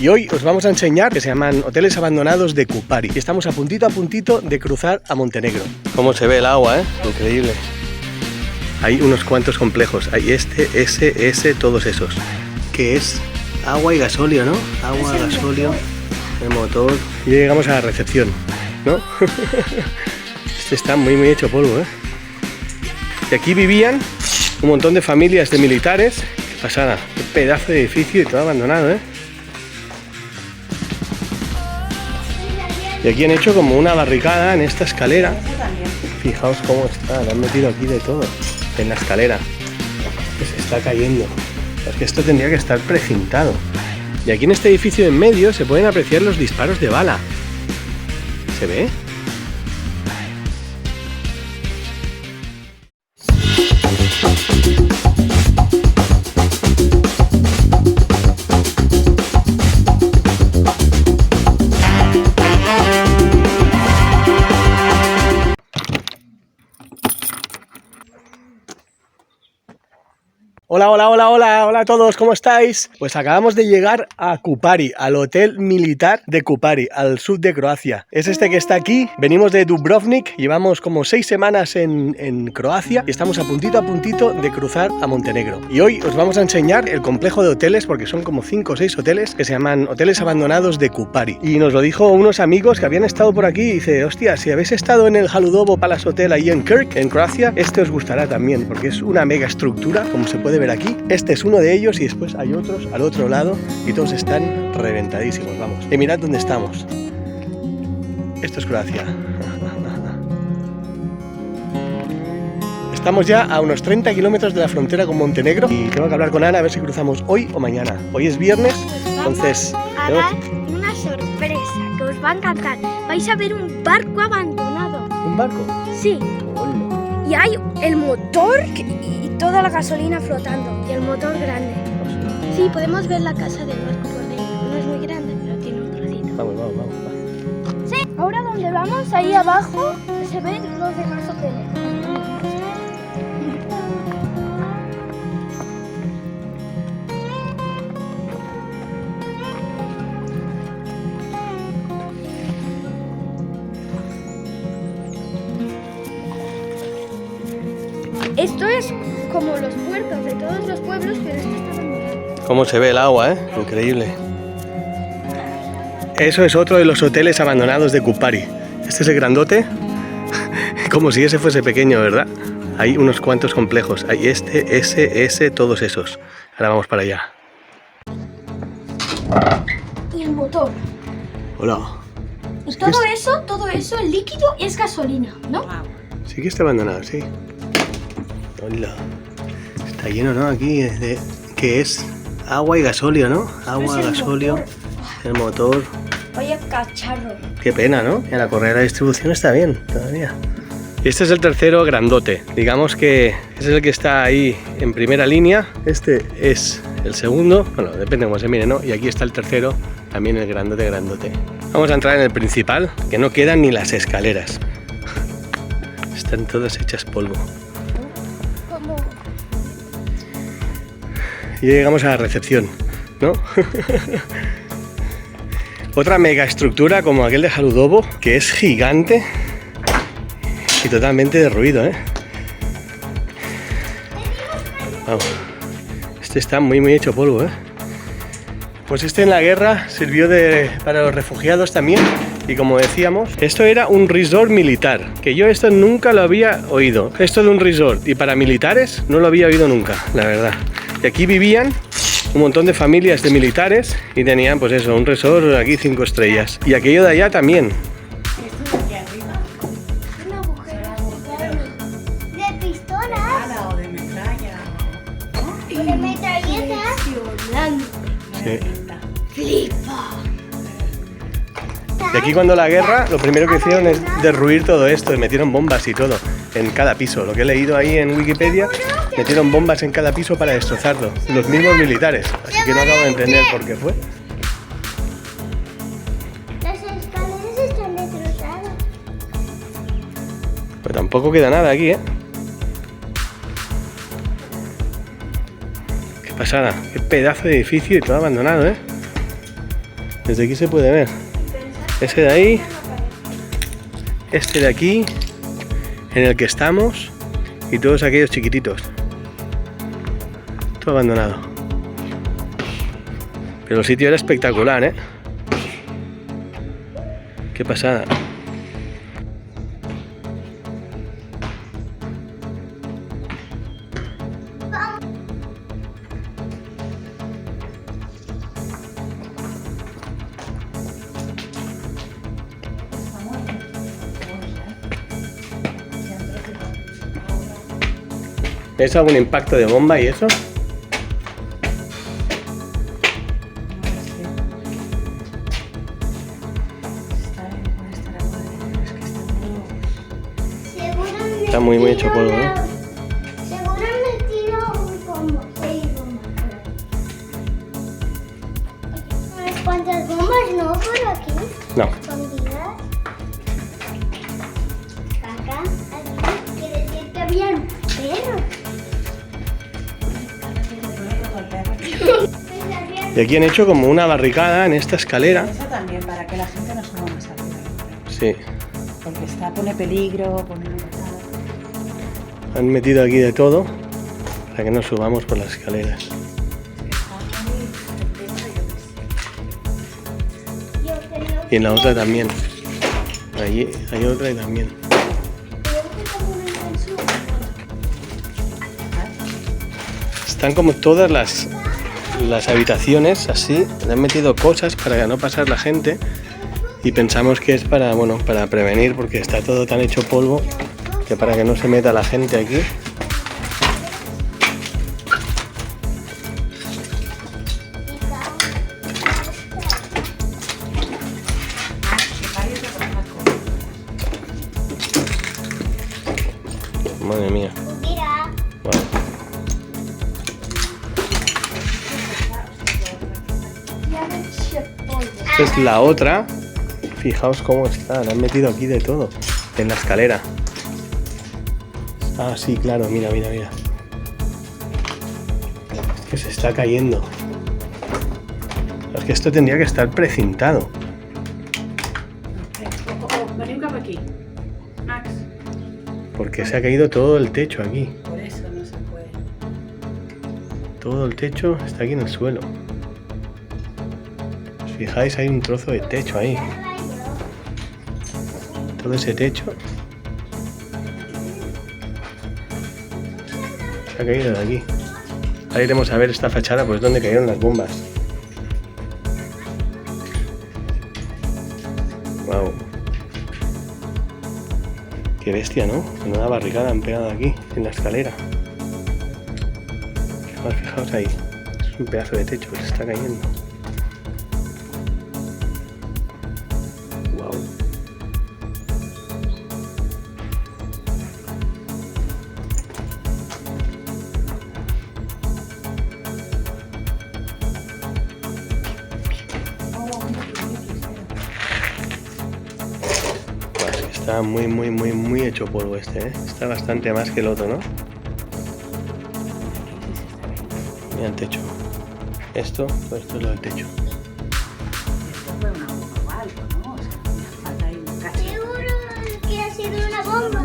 Y hoy os vamos a enseñar que se llaman hoteles abandonados de Kupari. Y estamos a puntito de cruzar a Montenegro. Cómo se ve el agua, ¿eh? Increíble. Hay unos cuantos complejos. Hay este, ese, todos esos. Que es agua y gasóleo, ¿no? Agua, gasóleo, el motor. Y llegamos a la recepción, ¿no? Este está muy hecho polvo, ¿eh? Y aquí vivían un montón de familias de militares. Qué pasada. Qué pedazo de edificio y todo abandonado, ¿eh? Y aquí han hecho como una barricada en esta escalera. Fijaos cómo está, le han metido aquí de todo en la escalera. Que se está cayendo. Es que esto tendría que estar precintado. Y aquí en este edificio en medio se pueden apreciar los disparos de bala. ¿Se ve? Hola a todos, ¿cómo estáis? Pues acabamos de llegar a Kupari, al hotel militar de Kupari, al sur de Croacia. Es este que está aquí, venimos de Dubrovnik, llevamos como 6 semanas en Croacia y estamos a puntito de cruzar a Montenegro. Y hoy os vamos a enseñar el complejo de hoteles, porque son como 5 o 6 hoteles que se llaman hoteles abandonados de Kupari. Y nos lo dijo unos amigos que habían estado por aquí y dice, hostia, si habéis estado en el Haludovo Palace Hotel ahí en Kirk, en Croacia, este os gustará también, porque es una mega estructura, como se puede ver aquí. Este es uno de ellos y después hay otros al otro lado y todos están reventadísimos, vamos. Y mirad dónde estamos. Esto es Croacia. Estamos ya a unos 30 kilómetros de la frontera con Montenegro y tengo que hablar con Ana a ver si cruzamos hoy o mañana. Hoy es viernes, entonces... a dar una sorpresa que os va a encantar. Vais a ver un barco abandonado. ¿Un barco? Sí. Hola. Y hay el motor y toda la gasolina flotando. Y el motor grande. Sí, podemos ver la casa del barco por dentro. No es muy grande, pero tiene un trocito. Vamos. Sí. Ahora donde vamos, ahí abajo, se ven los demás hoteles. Esto es como los puertos de todos los pueblos, pero esto está abandonado. Cómo se ve el agua, ¿eh? Increíble. Eso es otro de los hoteles abandonados de Kupari. Este es el grandote. Como si ese fuese pequeño, ¿verdad? Hay unos cuantos complejos. Hay este, ese, todos esos. Ahora vamos para allá. Y el motor. Hola. Y todo eso, el líquido es gasolina, ¿no? Sí que está abandonado, sí. Hola. Está lleno, ¿no? Aquí de... ¿Qué es? Agua y gasóleo, ¿no? Agua, gasóleo, el motor. Vaya cacharro. Qué pena, ¿no? En la correa de distribución está bien, todavía. Y este es el tercero grandote. Digamos que ese es el que está ahí en primera línea. Este es el segundo. Bueno, depende cómo se mire, ¿no? Y aquí está el tercero, también el grandote. Vamos a entrar en el principal, que no quedan ni las escaleras. Están todas hechas polvo. Y llegamos a la recepción, ¿no? Otra mega estructura como aquel de Haludovo, que es gigante y totalmente derruido, ¿eh? Vamos. Este está muy hecho polvo, ¿eh? Pues este en la guerra sirvió para los refugiados también. Y como decíamos, esto era un resort militar, que yo esto nunca lo había oído. Esto de un resort y para militares no lo había oído nunca, la verdad. Y aquí vivían un montón de familias de militares y tenían, pues eso, un resort aquí 5 estrellas. Y aquello de allá también. ¿Esto de aquí arriba? Un agujero de pistolas. O de metralla. ¿No? De metralletas. Sí. Flipa. Y aquí cuando la guerra, lo primero que hicieron es derruir todo esto y metieron bombas y todo en cada piso. Lo que he leído ahí en Wikipedia, metieron bombas en cada piso para destrozarlo. Los mismos militares. Así que no acabo de entender por qué fue. Las escaleras están destrozadas. Pero tampoco queda nada aquí, ¿eh? Qué pasada. Qué pedazo de edificio y todo abandonado, ¿eh? Desde aquí se puede ver. Ese de ahí. Este de aquí. En el que estamos. Y todos aquellos chiquititos. Todo abandonado. Pero el sitio era espectacular, ¿eh? Qué pasada. ¿Es algún impacto de bomba y eso? Está muy hecho polvo, ¿no? Seguro han metido un bombo. Unas cuantas bombas, ¿no? Por aquí. No. Escondidas. Acá, aquí. Quiere decir que habían perros. Y aquí han hecho como una barricada en esta escalera. Eso también, para que la gente no suba más arriba. Sí. Porque pone peligro, pone... Han metido aquí de todo para que no subamos por las escaleras. Y en la otra también. Allí hay otra y también. Están como todas las habitaciones así. Le han metido cosas para no pasar la gente. Y pensamos que es para, bueno, para prevenir, porque está todo tan hecho polvo que para que no se meta la gente aquí. Madre mía. Wow. Esta es la otra. Fijaos cómo está. La han metido aquí de todo. En la escalera. Ah, sí, claro. Mira, mira, mira. Es que se está cayendo. Es que esto tendría que estar precintado. Vení cap aquí. Max. Porque se ha caído todo el techo aquí. Por eso no se puede. Todo el techo está aquí en el suelo. ¿Os fijáis? Hay un trozo de techo ahí. Todo ese techo se ha caído de aquí. Ahora iremos a ver esta fachada, pues donde cayeron las bombas. Wow. Qué bestia, ¿no? En una barricada han pegado aquí, en la escalera. Fijaos, fijaos ahí. Es un pedazo de techo que se está cayendo. Wow. Está muy hecho polvo este, ¿eh? Está bastante más que el otro, ¿no? Mira el techo. Esto es lo del techo. Esto fue una bomba o algo, ¿no? O sea, falta ahí un cacho. Seguro que ha sido una bomba.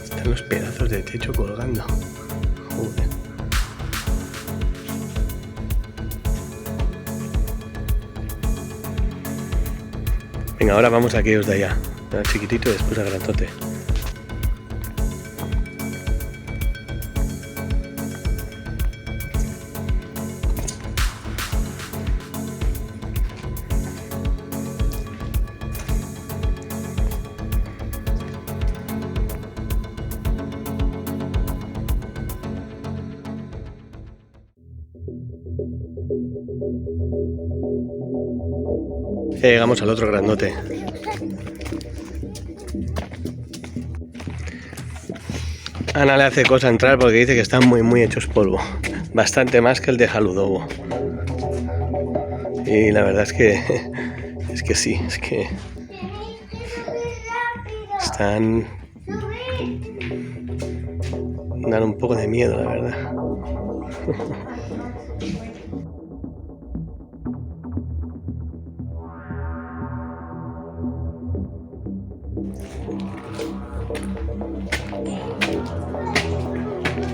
Están los pedazos de techo colgando. Joder. Venga, ahora vamos a aquellos de allá. Al chiquitito y después al grandote. Ya llegamos al otro grandote. Ana le hace cosa entrar porque dice que están muy hechos polvo. Bastante más que el de Jaludovo. Y la verdad es que sí, es que están... dan un poco de miedo, la verdad.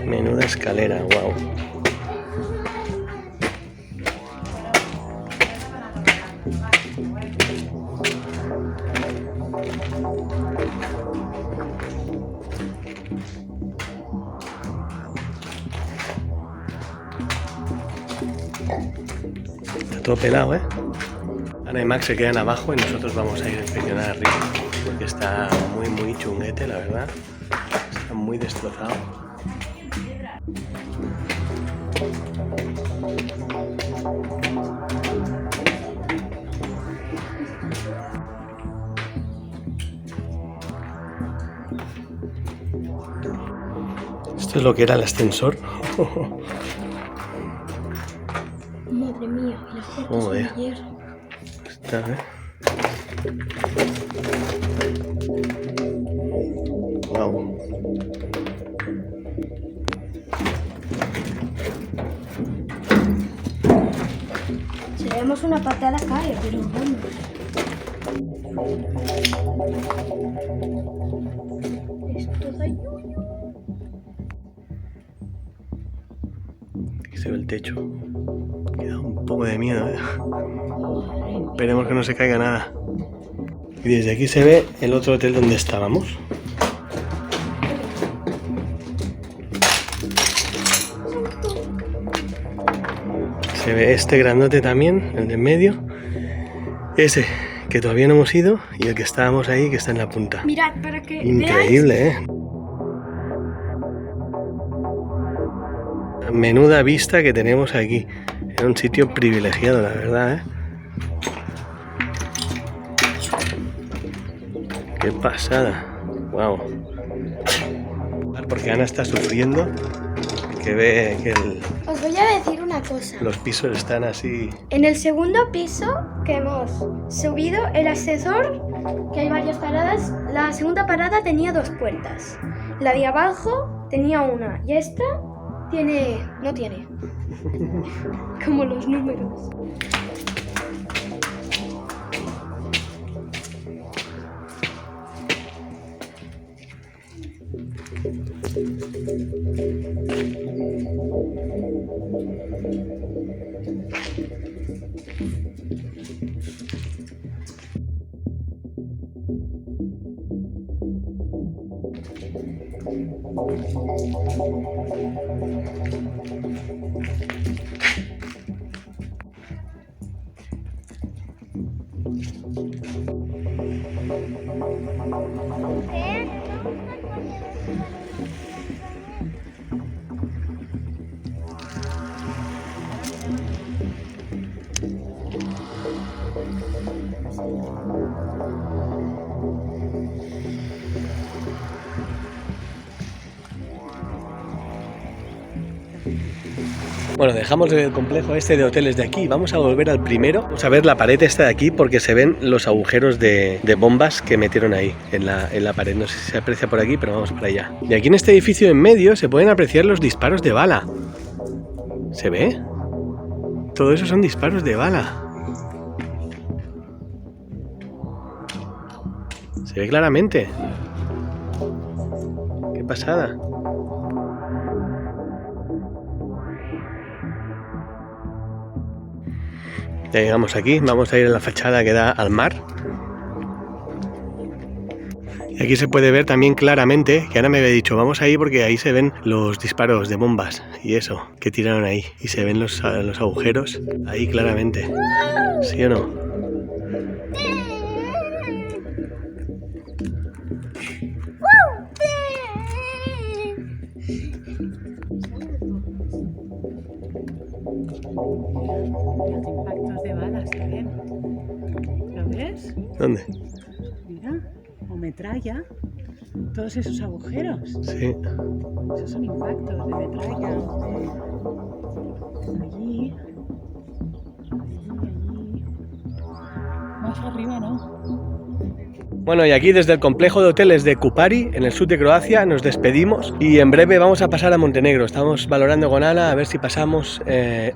Menuda escalera, wow. Está todo pelado, ¿eh? Ana y Max se quedan abajo y nosotros vamos a ir a inspeccionar arriba, porque está muy chunguete, la verdad. Está muy destrozado. Esto es lo que era el ascensor. Madre mía, y las puertas son de hierro. Está, ¿eh? Wow. Si le damos una patada cae, pero vamos. Esto da yuyu. Aquí se ve el techo. Me da un poco de miedo, ¿eh? Esperemos que no se caiga nada. Y desde aquí se ve el otro hotel donde estábamos. Se ve este grandote también, el de en medio. Ese que todavía no hemos ido y el que estábamos ahí, que está en la punta. Mirad, para que Increíble, ¿eh? Menuda vista que tenemos aquí. Era un sitio privilegiado, la verdad, ¿eh? Qué pasada. Wow. Porque Ana está sufriendo, que ve que Os voy a decir una cosa. los pisos están así. En el segundo piso que hemos subido, el ascensor, que hay varias paradas, la segunda parada tenía 2 puertas. La de abajo tenía una y esta no tiene. Como los números. Bueno, dejamos el complejo este de hoteles de aquí. Vamos a volver al primero. Vamos a ver la pared esta de aquí porque se ven los agujeros de bombas que metieron ahí en la pared. No sé si se aprecia por aquí, pero vamos para allá. Y aquí en este edificio en medio se pueden apreciar los disparos de bala. ¿Se ve? Todo eso son disparos de bala. Se ve claramente. Qué pasada. Ya llegamos aquí, vamos a ir a la fachada que da al mar. Y aquí se puede ver también claramente, que Ana me había dicho, vamos ahí porque ahí se ven los disparos de bombas y eso, que tiraron ahí. Y se ven los agujeros ahí claramente. ¿Sí o no? Los impactos de balas se ven. ¿Lo ves? ¿Dónde? Mira, o metralla. todos esos agujeros. Sí. Esos son impactos de metralla. Allí. Más arriba, ¿no? Bueno, y aquí desde el complejo de hoteles de Kupari, en el sur de Croacia, nos despedimos y en breve vamos a pasar a Montenegro. Estamos valorando con Ana a ver si pasamos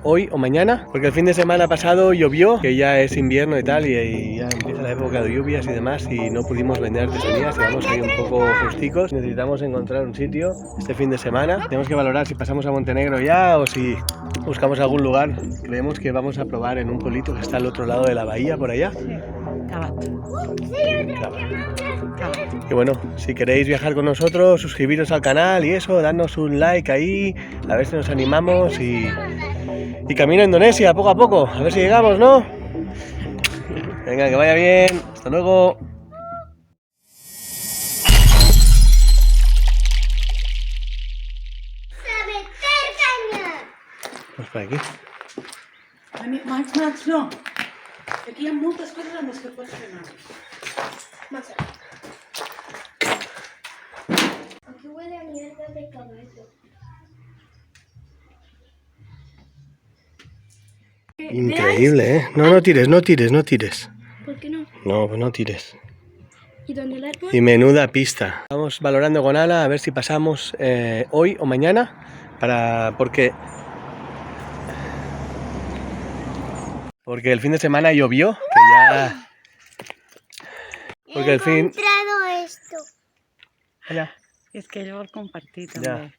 hoy o mañana, porque el fin de semana pasado llovió, que ya es invierno y tal, y ya empieza la época de lluvias y demás, y no pudimos vender artesanías y vamos ahí un poco justicos. Necesitamos encontrar un sitio este fin de semana. Tenemos que valorar si pasamos a Montenegro ya o si buscamos algún lugar. Creemos que vamos a probar en un pueblito que está al otro lado de la bahía, por allá. Cabat. Y bueno, si queréis viajar con nosotros, suscribiros al canal y eso, dadnos un like ahí, a ver si nos animamos y camino a Indonesia poco a poco, a ver si llegamos, ¿no? Venga, que vaya bien, hasta luego. Vamos por aquí. Max, no. Aquí hay muchas cosas en las que puedes frenar. Aquí huele a mierda de caballo. Increíble, ¿eh? No, no tires, no tires, no tires. ¿Por qué no? No, pues no tires. ¿Y dónde el árbol? Y menuda pista. Estamos valorando con Ana a ver si pasamos hoy o mañana, porque el fin de semana llovió, que ya... Porque el fin... encontrado esto. Hola. Es que yo lo compartí Ya. también.